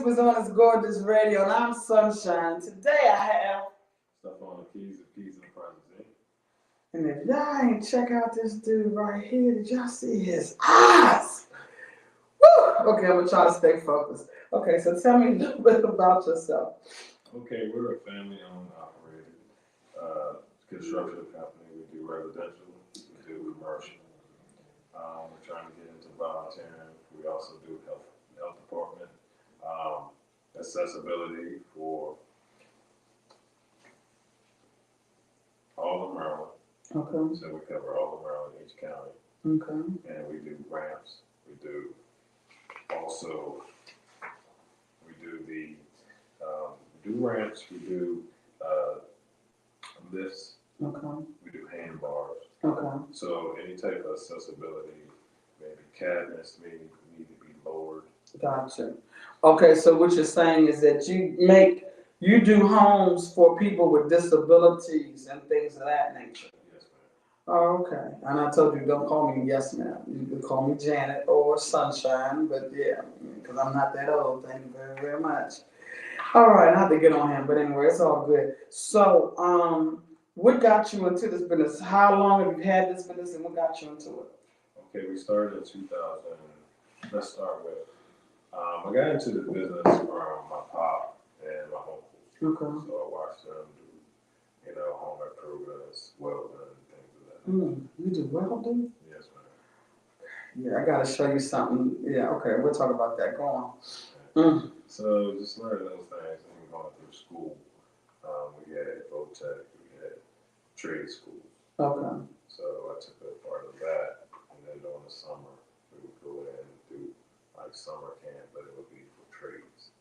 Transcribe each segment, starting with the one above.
is on this gorgeous radio, and I'm Sunshine. Today I have Stephon, keys and presents. And if y'all ain't check out this dude right here, did y'all see his eyes? Woo! Okay, I'm gonna try to stay focused. Okay, so tell me a little bit about yourself. Okay, we're a family-owned, operated construction company. We do residential, we do commercial. We're trying to get into volunteering. We also do health department, accessibility for all of Maryland. Okay. So we cover all of Maryland, each county. Okay. And we do ramps. We do also, we do ramps. We do lifts. Okay. We do hand bars. Okay. So any type of accessibility, maybe cabinets need to be lowered. Gotcha. Okay, so what you're saying is that you do homes for people with disabilities and things of that nature. Yes, ma'am. Oh, okay. And I told you, don't call me yes ma'am. You can call me Janet or Sunshine, but yeah, because I'm not that old. Thank you very, very much. All right, I have to get on him, but anyway, it's all good. So, what got you into this business? How long have you had this business, and what got you into it? Okay, we started in 2000. Let's start with, I got into the business from my pop and my uncles. Okay. So I watched them do, home improvements, welding, things of that. You do welding? Yes, ma'am. Yeah, I gotta show you something. Yeah, okay, we'll talk about that. Go on. Okay. So just learning those things and going through school. We had VOTEC, we had trade schools. Okay. So I took a part of that, and then during the summer, we would go in and do like summer camp, but it would be for trades.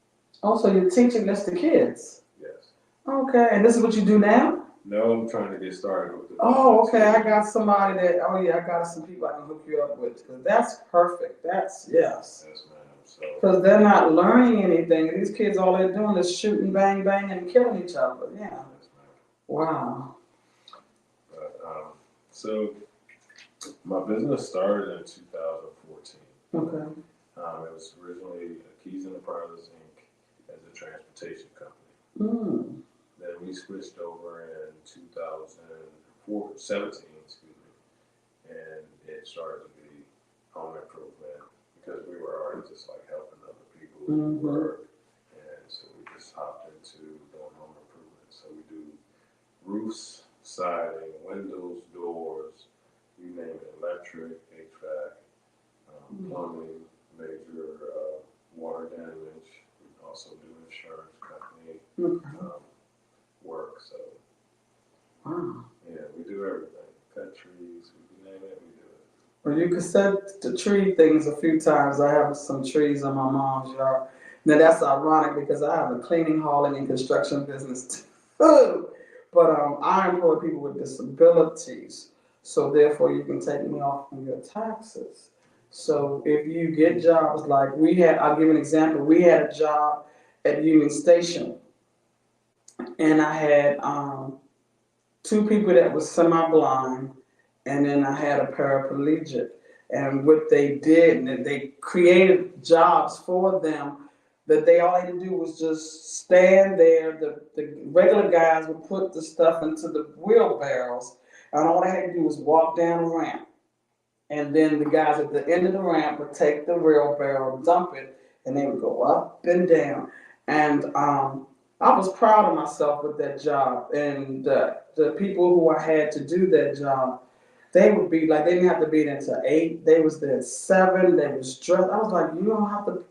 Oh, so you're teaching this to kids? Yes. Okay, and this is what you do now? No, I'm trying to get started with the. Oh, okay. I got somebody that. Oh, yeah. I got some people I can hook you up with. Cause that's perfect. That's yes. Yes, ma'am. So. Because they're not learning anything. These kids, all they're doing is shooting, bang, bang, and killing each other. Yeah. Yes, ma'am. Wow. But so my business started in 2014. Okay. It was originally Keys Enterprises Inc. as a transportation company. Then we switched over in 2017, and it started to be home improvement because we were already just like helping other people work, and so we just hopped into doing home improvement. So we do roofs, siding, windows, doors, you name it, electric, HVAC, plumbing, major water damage. We also do insurance company work. So yeah, we do everything. Cut trees, you name it, we do it. Well, you could set the tree things a few times. I have some trees in my mom's yard. Now that's ironic because I have a cleaning, hauling, and construction business too. But I employ people with disabilities, so therefore you can take me off from your taxes. So if you get jobs like we had, I'll give an example. We had a job at Union Station, and I had two people that was semi-blind, and then I had a paraplegic. And what they did, and they created jobs for them that they all had to do was just stand there. The regular guys would put the stuff into the wheelbarrows, and all they had to do was walk down the ramp. And then the guys at the end of the ramp would take the wheelbarrow, dump it, and they would go up and down. And I was proud of myself with that job. And the people who I had to do that job, they would be like, they didn't have to be there until 8. They was there at 7. They was dressed. I was like, you don't have to,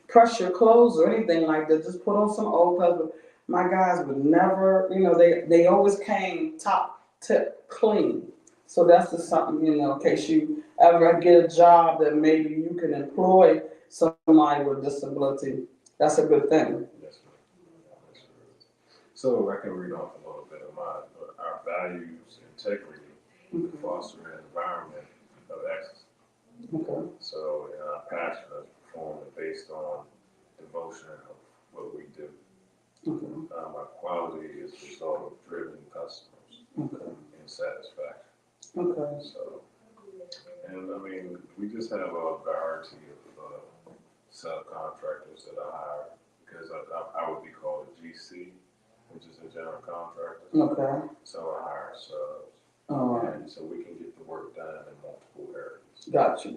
press your clothes or anything like that. Just put on some old clothes. But my guys would never, they always came top tip clean. So that's just something, in case you ever get a job that maybe you can employ somebody with a disability. That's a good thing. Yes, ma'am. So I can read off a little bit of our values, integrity, foster an environment of excellence. Okay. So our passion is performing based on devotion of what we do. Our quality is the result of driven customers and satisfaction. Okay. So, and I mean, we just have a variety of subcontractors that I hire. because I would be called a GC, which is a general contractor. Okay. So I hire subs. All right. And so we can get the work done in multiple areas. Gotcha.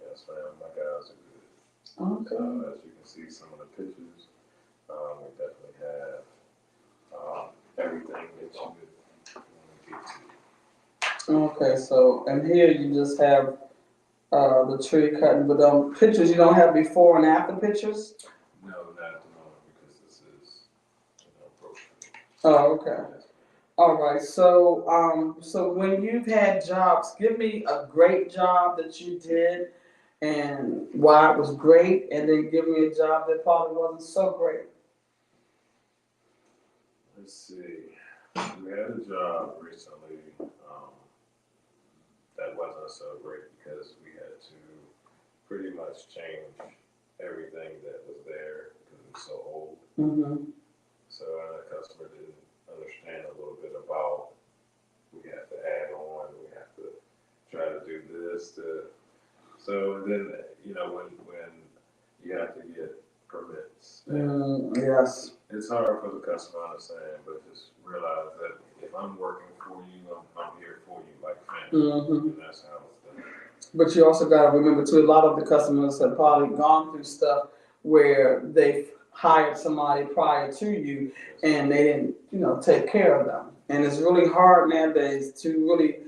Yes, ma'am. My guys are good. Okay. So as you can see, some of the pictures, we definitely have everything that you would want to get to. Okay. So, and here you just have the tree cutting, but pictures you don't have before and after pictures. No, not at the moment because this is, brochure. Oh, okay. All right. So, so when you've had jobs, give me a great job that you did and why it was great, and then give me a job that probably wasn't so great. Let's see. We had a job recently that wasn't so great because we had to pretty much change everything that was there because it was so old. Mm-hmm. So the customer didn't understand a little bit about we have to add on, we have to try to do this. So then, when you have to get permits, Yes. it's hard for the customer to understand, but just realize that if I'm working for you, I'm here for you like family, and that's how it's done. But you also got to remember too, a lot of the customers have probably gone through stuff where they've hired somebody prior to you and they didn't, take care of them. And it's really hard nowadays to really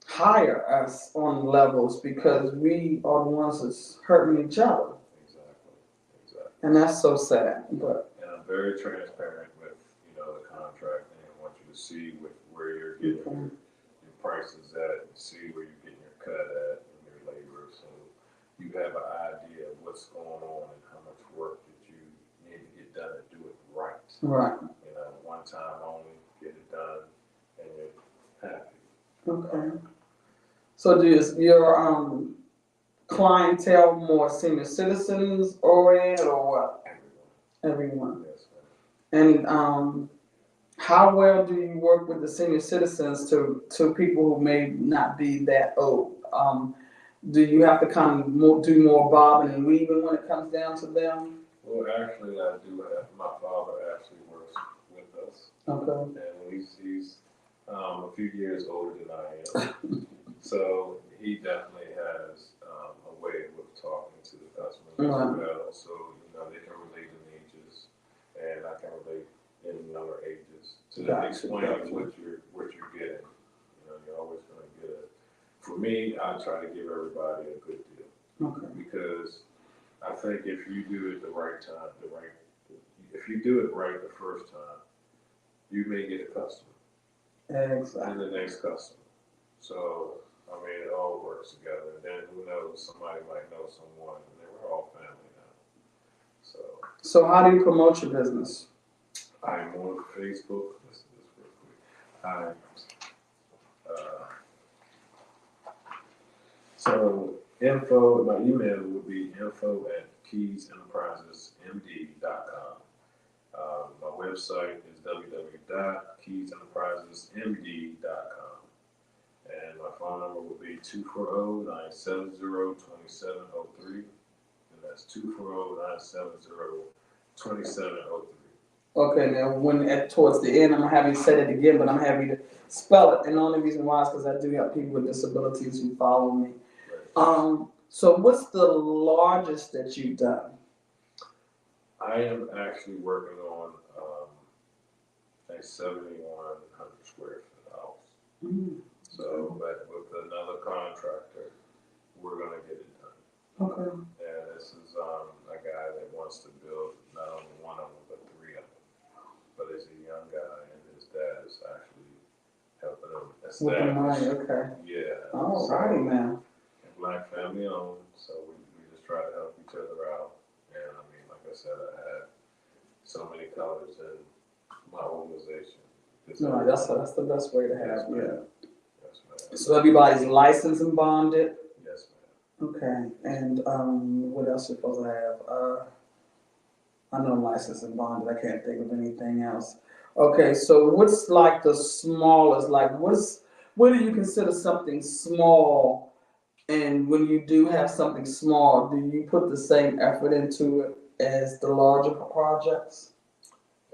hire us on levels because we are the ones that's hurting each other. Exactly. And that's so sad. But and I'm very transparent with, the contract, and I want you to see where you're getting your prices at, and see where you're getting your cut at and your labor, so you have an idea of what's going on and how much work that you need to get done and do it right. Right. One time only, get it done, and you're happy. Okay. So does your clientele more senior citizens oriented or what? Everyone. Yes, ma'am. And how well do you work with the senior citizens to people who may not be that old? Do you have to kind of do more bobbing and weaving when it comes down to them? Well, actually, I do have, my father actually works with us. Okay. And he's a few years older than I am. So he definitely has a way of talking to the customers as well. So, they can relate in ages, and I can relate in younger ages to explain what you're getting. You're always going to get it. For me, I try to give everybody a good deal. Okay. Because I think if you do it the right time, if you do it right the first time, you may get a customer. Exactly. And the next customer. So, it all works together. And then who knows, somebody might know someone, and then we're all family now. So how do you promote your business? I'm on Facebook. Listen to this real quick. So my email would be info@keysenterprisesmd.com. My website is www.keysenterprisesmd.com. And my phone number will be 240-970-2703. And that's 240-970-2703. Okay, now towards the end, I'm gonna have you say it again, but I'm gonna have you to spell it. And the only reason why is because I do have people with disabilities who follow me. Right. So what's the largest that you've done? I am actually working on a 7,100 square foot house. Mm. So, but with another contractor, we're gonna get it done. Okay. And this is a guy that wants to build not only one of them, but three of them. But he's a young guy, and his dad is actually helping him establish. With the money, okay. Yeah. All righty, man. Black family owned, so we just try to help each other out. And like I said, I have so many colors in my organization. No, that's the best way to have, Yes, Yes, ma'am. So everybody's licensed and bonded? Yes, ma'am. Okay, and what else you supposed to have? I know licensed and bonded, I can't think of anything else. Okay, so what's like the smallest, what do you consider something small? And when you do have something small, do you put the same effort into it? as the larger projects?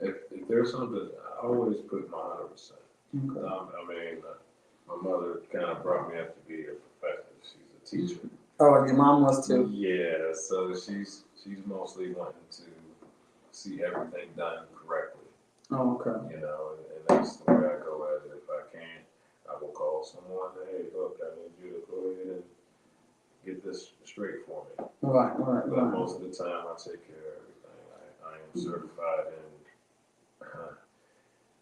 If there's something, I always put my 100%. Okay. I mean, my mother kind of brought me up to be a professor. She's a teacher. Oh, your mom was too. Yeah, so she's mostly wanting to see everything done correctly. Oh, okay. You know, and that's the way I go at it. If I can, I will call someone. Hey, look, I need you to go ahead and get this straight for me. Right. But most of the time, I take care of everything. I am certified in.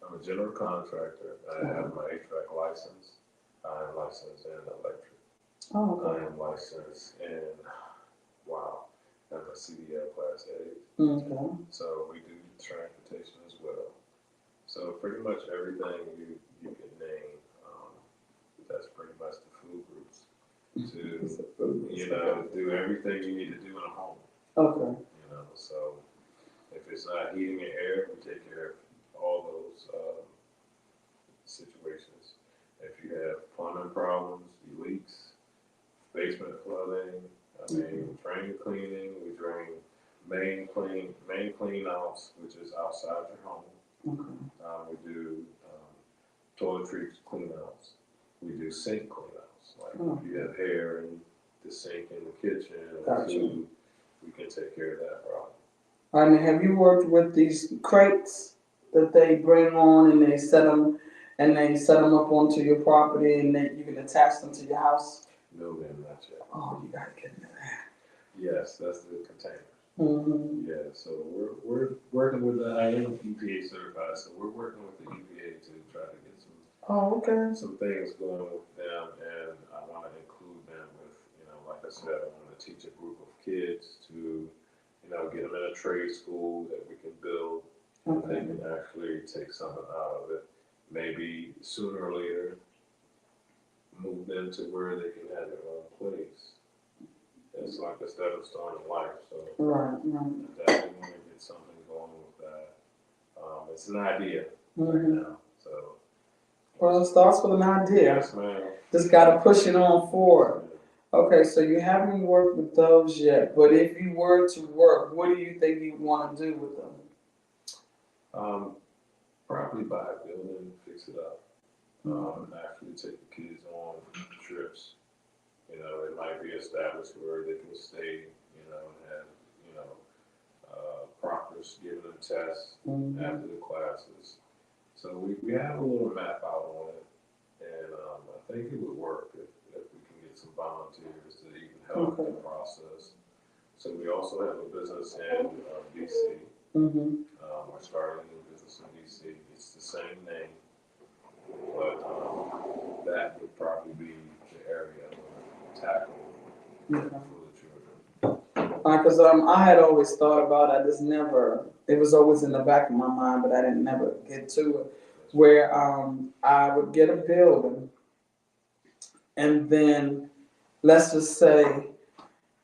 I'm a general contractor. I have my HVAC license. I am licensed in electric. Oh, I okay. am licensed in, wow, I'm a CDL Class A. Okay. So we do transportation as well. So pretty much everything you can name, that's pretty much the food groups. To, do everything you need to do in a home. Okay. So if it's not heating and air, we take care of all those situations. If you have plumbing problems, leaks, basement flooding, drain cleaning, we drain main clean outs, which is outside your home. Okay. We do toiletry clean outs. We do sink clean outs. Like if you have hair in the sink in the kitchen, Gotcha. food, we can take care of that problem. And have you worked with these crates that they bring on and they set them up onto your property and then you can attach them to your house? No, ma'am, not yet. Oh, you gotta get into that. Yes, that's the container. Mm-hmm. Yeah, so we're working with the, I am EPA certified, so we're working with the EPA to try to get some things going with them, and I want to include them with, like I said, I want to teach a group of kids to, get them in a trade school that we can build, and they can actually take something out of it. Maybe sooner or later, move them to where they can have their own place. It's like a stepping stone in life, so Right. I definitely want to get something going with that. It's an idea right now, so. Well, it starts with an idea. Yes, ma'am. Just gotta push it on forward. Okay, so you haven't worked with those yet, but if you were to work, what do you think you'd want to do with them? Probably buy a building, fix it up, actually take the kids on trips. It might be established where they can stay, and have, proctors giving them tests after the classes. So we have a little map out on it, and I think it would work if we can get some volunteers to even help the process. So we also have a business in DC. We're starting a new business in DC. It's the same name, but that would probably be the area we're tackle for the children. Because I had always thought about it, I just never, it was always in the back of my mind, but I didn't never get to it, where I would get a building, and then let's just say,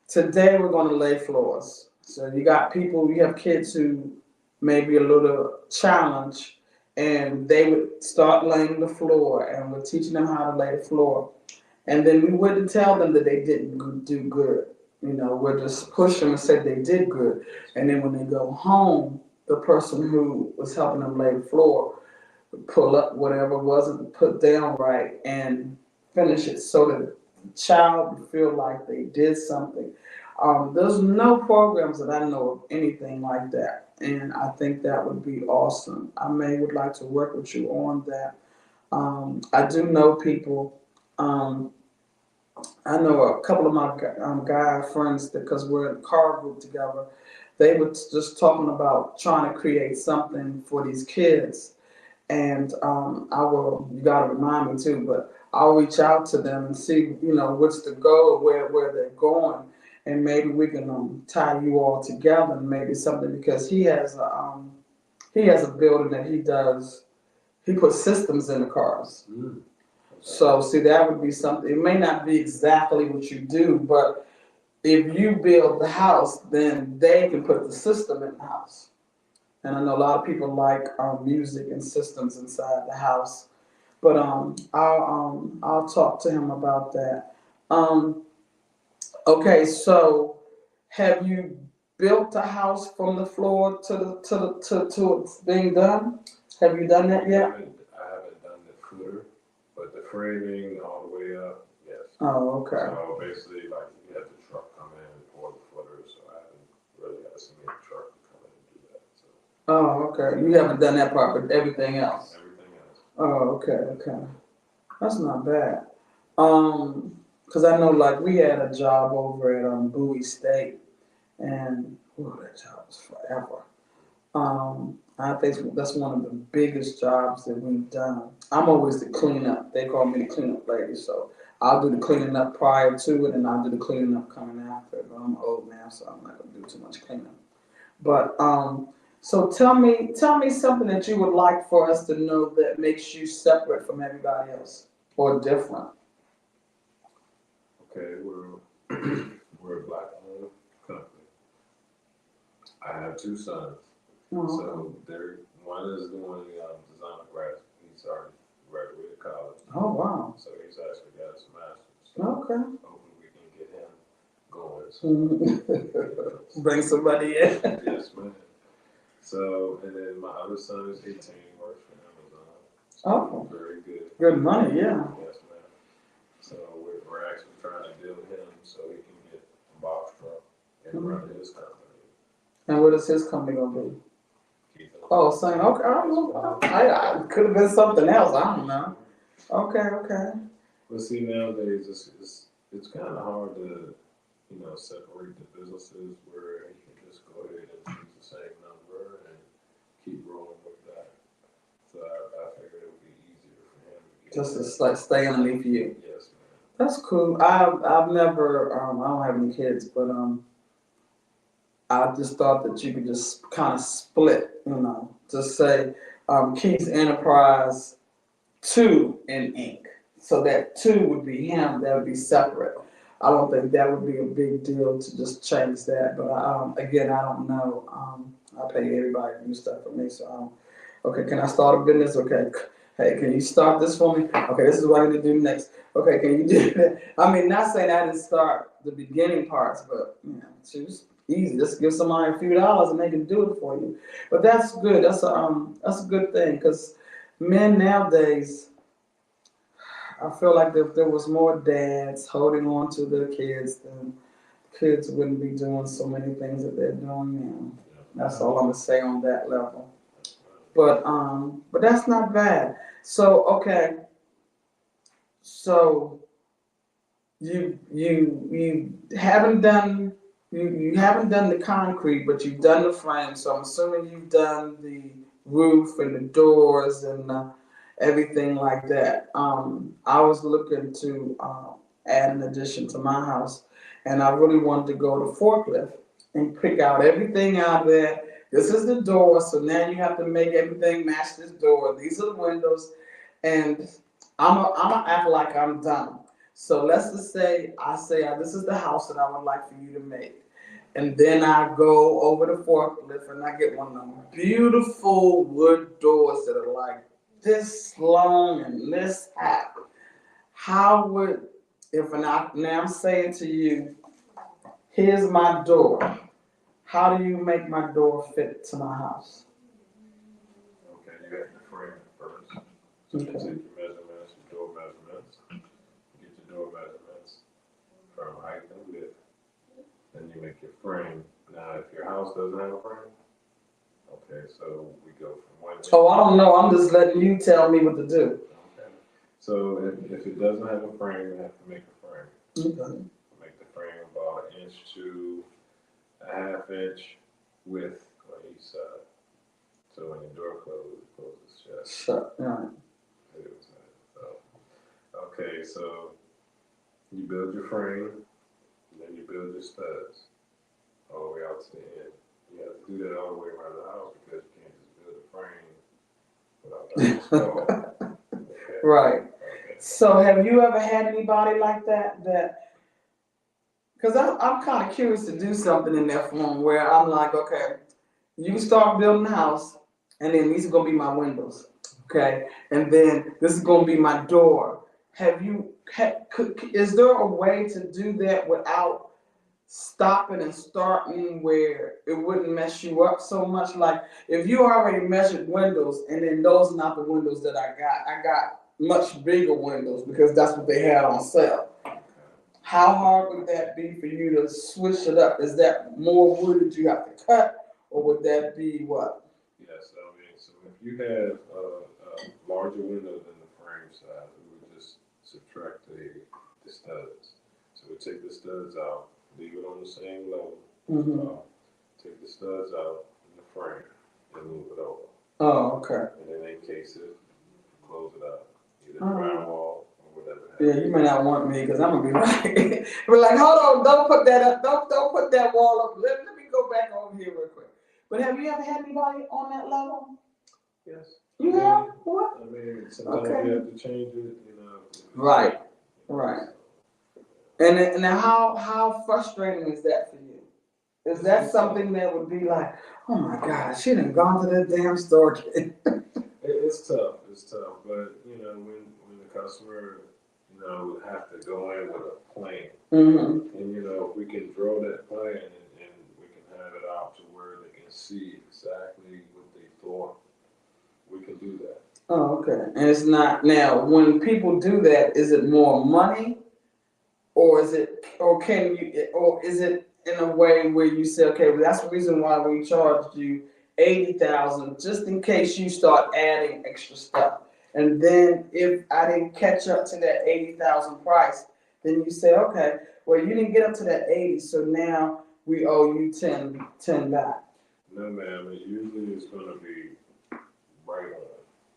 today we're going to lay floors. So you have kids who may be a little challenged, and they would start laying the floor, and we're teaching them how to lay the floor. And then we wouldn't tell them that they didn't do good. We'll just push them and say they did good. And then when they go home, the person who was helping them lay the floor would pull up whatever wasn't put down right and finish it so that the child would feel like they did something. There's no programs that I know of anything like that. And I think that would be awesome. I would like to work with you on that. I do know people. I know a couple of my guy friends, because we're in a car group together. They were just talking about trying to create something for these kids, and you got to remind me too, but I'll reach out to them and see, what's the goal, where they're going, and maybe we can tie you all together, and maybe something, because he has a building that he does. He puts systems in the cars. So, see, that would be something. It may not be exactly what you do, but if you build the house, then they can put the system in the house. And I know a lot of people like music and systems inside the house. But I'll talk to him about that. Okay, so have you built a house from the floor to it's being done? Have you done that yet? I haven't done the footer, but the framing all the way up, yes. Oh, okay. So basically, like you have the truck come in and pour the footer, so I haven't really got to see a truck come in and do that. So Oh, okay. You haven't done that part, but everything else. everything else. Oh, okay. That's not bad. Cause I know like we had a job over at Bowie State, and that job was forever. I think that's one of the biggest jobs that we've done. I'm always the cleanup. They call me the cleanup lady, so I'll do the cleaning up prior to it, and I'll do the cleaning up coming after. But I'm old now, so I'm not gonna do too much cleanup. But so tell me something that you would like for us to know that makes you separate from everybody else or different. Okay, we're a black-owned company. I have two sons. Oh, So one is doing designer graphics. He's already graduated college. oh wow. So he's actually got his master's. So Okay. hopefully we can get him going. Mhm. Bring somebody in. Yes, man. So and then my other son is 18, works for Amazon. So Oh, very good. good money, yeah. Yes, man. So we're actually trying to build him so he can get a box truck and run his company. And what is his company gonna be? Keep him. Oh, same. Okay, I don't know. I could have been something else. I don't know. Okay. But see, nowadays it's kind of hard to separate the businesses where you can just go ahead and use the same number and keep rolling with that. So I figured it would be easier for him to get. Just to like stay underneath you. Yes, man. That's cool. I've never I don't have any kids, but I just thought that you could just kind of split, just say Keith's Enterprise 2 in Inc. So that 2 would be him, that would be separate. I don't think that would be a big deal to just change that, but again, I don't know. I pay everybody to do stuff for me, so okay, can I start a business? Okay, hey, can you start this for me? Okay, this is what I need to do next. Okay, can you do that? I mean, not saying I didn't start the beginning parts, but choose easy. Just give somebody a few dollars and they can do it for you. But that's good. That's a good thing because men nowadays, I feel like if there was more dads holding on to their kids, then kids wouldn't be doing so many things that they're doing now. That's all I'm gonna say on that level. But that's not bad. So okay, so you haven't done you haven't done the concrete, but you've done the frame. So I'm assuming you've done the roof and the doors and everything like that. I was looking to add an addition to my house, and I really wanted to go to forklift and pick out everything out there. This is the door, so now you have to make everything match this door. These are the windows, and I'm act like I'm done. So let's just say I say this is the house that I would like for you to make. And then I go over the forklift and I get one of them beautiful wood doors that are like this long and this high. How would, if now I'm saying to you, here's my door. How do you make my door fit to my house? Okay, you have to frame it first. So you take your measurements, your door measurements. You get your door measurements from height and width. Then you make your frame. Now, if your house doesn't have a frame, okay, so we go from one. Oh, I don't know. I'm just letting you tell me what to do. Okay. So if it doesn't have a frame, you have to make a frame. Okay. Make the frame about 1 inch to a half inch width on each side. So when your door closes, it closes shut. Shut. All right. Okay, so you build your frame, and then you build your studs all the way out to the end. You have to do that all the way around the house because you can't just build a frame without the install. Okay. Right. Okay. So have you ever had anybody like that? Because I'm kind of curious to do something in that form where I'm like, okay, you start building the house, and then these are gonna be my windows, okay, and then this is gonna be my door. Is there a way to do that without stopping and starting where it wouldn't mess you up so much? Like if you already measured windows and then those are not the windows that I got much bigger windows because that's what they had on sale. How hard would that be for you to switch it up? Is that more wood that you have to cut, or would that be what? Yes, I mean, so if you have a larger window than the frame size, we would just subtract the studs. So we take the studs out, leave it on the same level, Mm-hmm. take the studs out in the frame, and move it over. Oh, okay. And then encase it, close it up, either Oh. drywall or whatever. Yeah, you may not want me because I'm gonna be like, we're like, hold on, don't put that up, don't put that wall up. Let me go back over here real quick. But have you ever had anybody on that level? Yes. You have? What? I mean, sometimes Okay. you have to change it, you know. Right. Right. And now, how frustrating is that for you? Is that something that would be like, oh my God, she done gone to that damn store again? It's tough. It's tough. But you know, when the customer, you know, would have to go in with a plan, Mm-hmm. and you know, if we can draw that plan and we can have it out to where they can see exactly what they thought, we can do that. Oh, okay. And it's not now when people do that, is it more money? Or is it, or can you, or is it in a way where you say, okay, well, that's the reason why we charged you 80,000, just in case you start adding extra stuff. And then if I didn't catch up to that 80,000 price, then you say, okay, well, you didn't get up to that 80, so now we owe you 10 back. No, ma'am. It usually is going to be right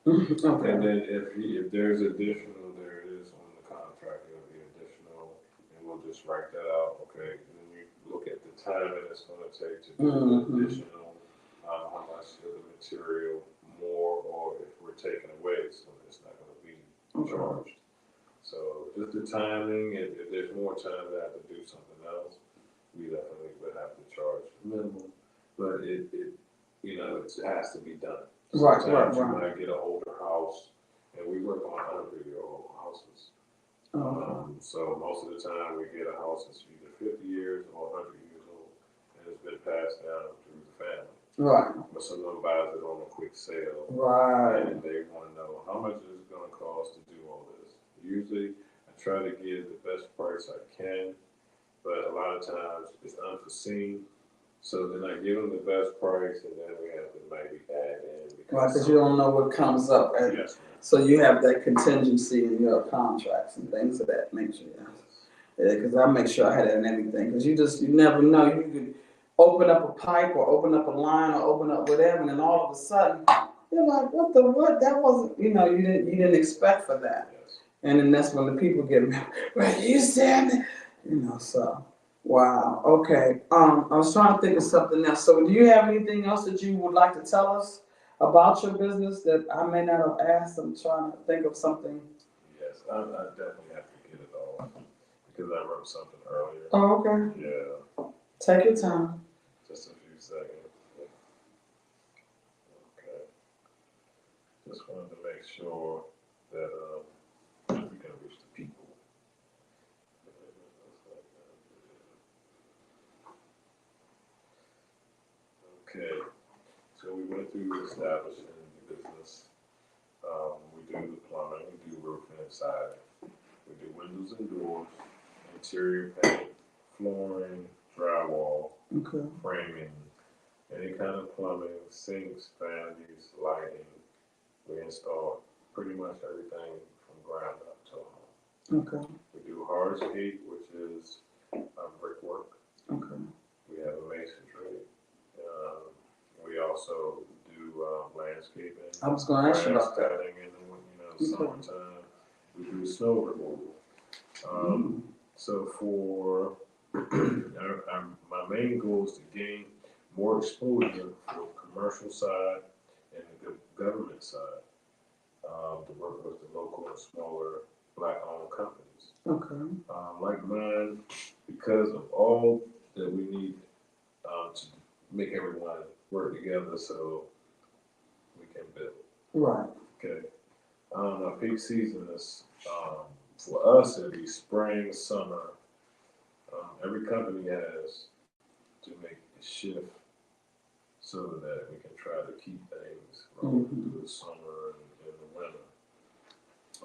on. Okay. And then if there's additional, there it is on the contract. It'll be additional, and we'll just write that out. Okay. And then you look at the time that it's going to take to do the additional, how much of the material more, or if we're taking away, so it's not going to be charged. So just the timing, and if there's more time to have to do something else, we definitely would have to charge minimum. But it you know, it has to be done. Sometimes you might get an older house, and we work on 100-year-old houses. So most of the time we get a house that's either 50 years or 100 years old, and it's been passed down through the family. Right. But someone buys it on a quick sale, right, and they want to know how much is it going to cost to do all this. Usually, I try to give the best price I can, but a lot of times it's unforeseen. So then I give them the best price, and then we have to maybe add in. Because you don't know what comes up. Yes. So you have that contingency in your contracts and things of that nature. Yeah, because I make sure I had that in everything. Because you never know. You could open up a pipe or open up a line or open up whatever, and then all of a sudden you're like, what? That wasn't, you didn't expect for that. Yes. And then that's when the people get mad. Well, you said, so. Wow. Okay. I was trying to think of something else. So, do you have anything else that you would like to tell us about your business that I may not have asked? I'm trying to think of something. Yes, I definitely have to get it all because I wrote something earlier. Oh, okay. Yeah. Take your time. Just a few seconds. Okay. Just wanted to make sure that we can reach the people. Okay, so we went through establishing the business. We do the plumbing, we do roofing and siding. We do windows and doors, interior paint, flooring, drywall, framing, any kind of plumbing, sinks, vanities, lighting. We install pretty much everything from ground up to home. Okay. We do hardscape, which is brickwork. Okay. We have a masonry. We also do landscaping. I was going to ask you about that. Cutting in the summertime. We do snow removal. So for my main goal is to gain more exposure for the commercial side and the government side. To work with the local and smaller Black-owned companies. Okay. Like mine, because of all that we need to make everyone work together so we can build. Right. Okay. Our peak season is, for us, it'll be spring, summer, every company has to make a shift so that we can try to keep things rolling through the summer and the winter.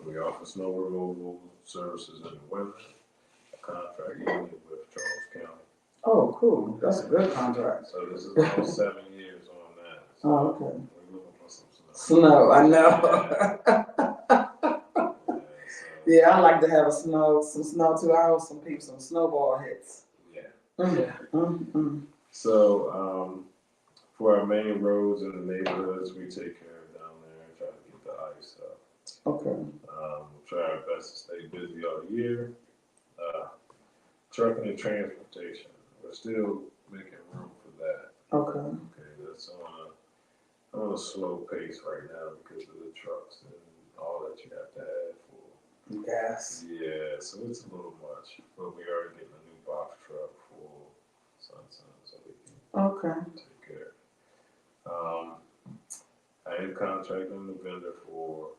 We offer snow removal services in the winter, a contract union with Charles County. Oh, cool. That's a good contract. So this is almost 7 years on that. So Oh, okay. we're looking for some snow. Snow, I know. Yeah, I like to have some snow too. I owe some people some snowball hits. Yeah. So, for our main roads in the neighborhoods, we take care of down there and try to get the ice up. Okay. We'll try our best to stay busy all year. Trucking and transportation, we're still making room for that. Okay. Okay, that's on a slow pace right now because of the trucks and all that you have to have for Gas. Yeah, so it's a little much, but we are getting a new box truck for Sunsun, so we can take care. I am contracting the vendor for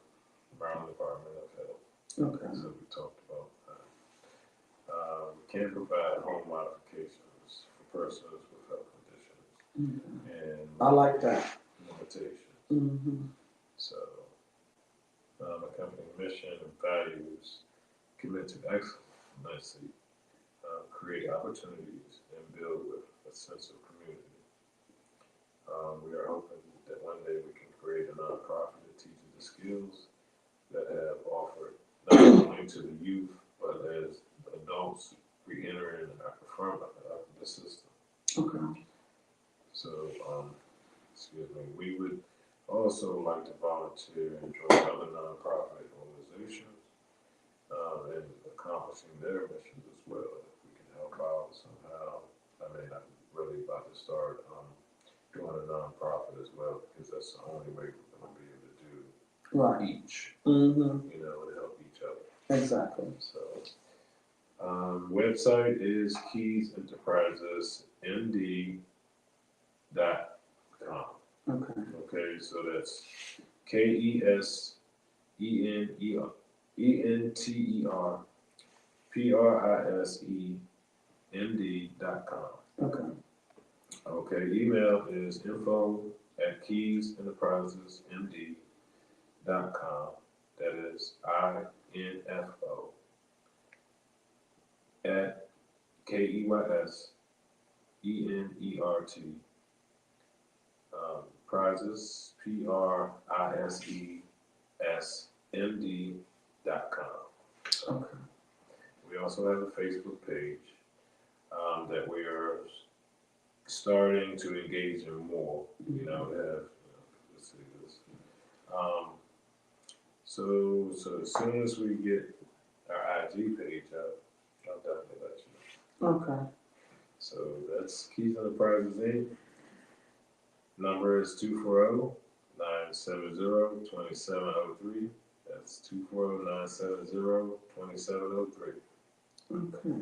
Maryland Department of Health. Okay. So we talked about that. We can provide home modifications for persons with health conditions and I like that. limitations. So, the company mission and values commit to excellency, create opportunities, and build with a sense of community. We are hoping that one day we can create a nonprofit that teaches the skills that have offered not only to the youth, but as adults re-entering the system. Okay. So, we would also like to volunteer and join other nonprofit organizations in accomplishing their missions as well. If we can help out somehow, I mean, I'm really about to start doing a nonprofit as well because that's the only way we're going to be able to do each, to help each other. Exactly. So, website is KeysEnterprisesMD.com. Okay, so that's KeysEnterprisesMD.com. Okay, email is info@KeysEnterprisesMD.com. That is info at KEYSENERT prizes PRISESMD.com. We also have a Facebook page that we are starting to engage in more. Let's see this. So as soon as we get our IG page up, I'll definitely let you know. Okay. So that's Keys Enterprises Inc. Number is 240-970-2703. That's 240-970-2703. Okay.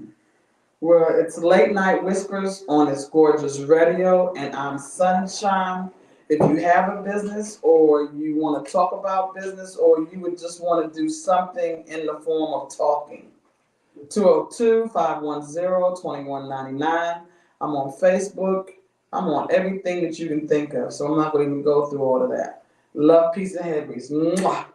Well, it's Late Night Whispers on It's Gorgeous Radio, and I'm Sunshine. If you have a business or you want to talk about business or you would just want to do something in the form of talking, 202-510-2199. I'm on Facebook. I'm on everything that you can think of, so I'm not going to even go through all of that. Love, peace, and happiness. Mwah.